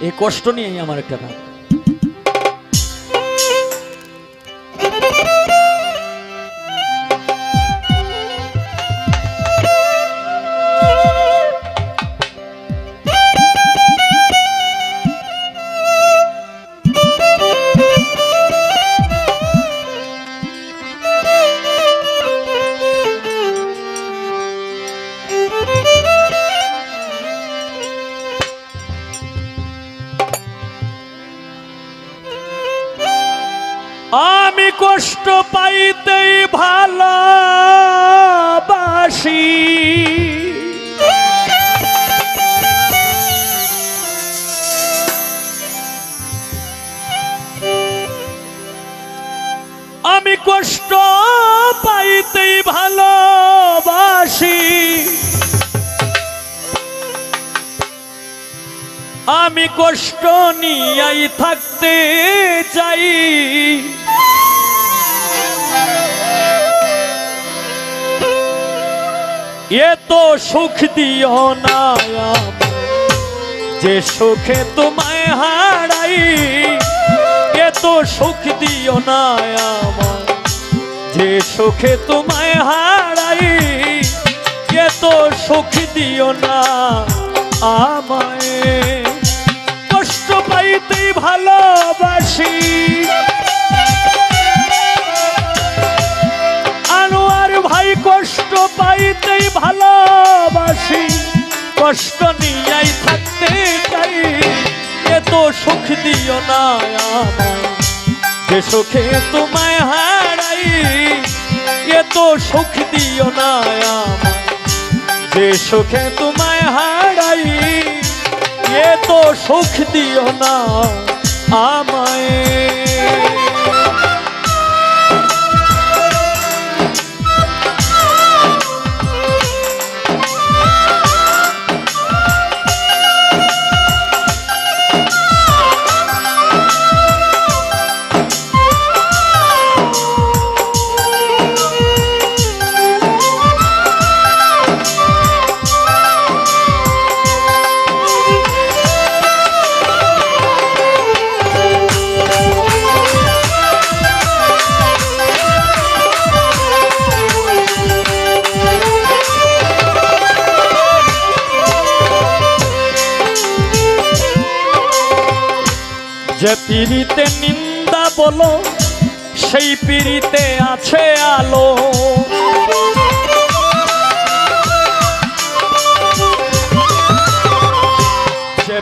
এই কষ্ট নিয়েই আমার একটা গান। আমি কষ্ট পাইতেই ভালোবাসি, আমি কষ্ট পাইতেই ভালোবাসি, আমি কষ্ট নিয়েই থাকতে চাই। এত সুখ দিও না যে সুখে তোমায় হারাই, এত সুখ দিও না আমার যে সুখে তোমায় হারাই, এত সুখ দিও না আমায়। কষ্ট পাইতেই ভালোবাসি, আনোয়ার ভাই কষ্ট পাইতেই ভালোবাসি, কষ্ট নিয়েই থাকতে চাই। এত সুখ দিও না আমায় যে সুখে তোমায় হারাই, এত সুখ দিও না আমায় যে সুখে তোমায় হারাই, এত সুখ দিও না আমায়। যে পিড়িতে নিন্দা বলো সেই পিড়িতে আছে আলো, যে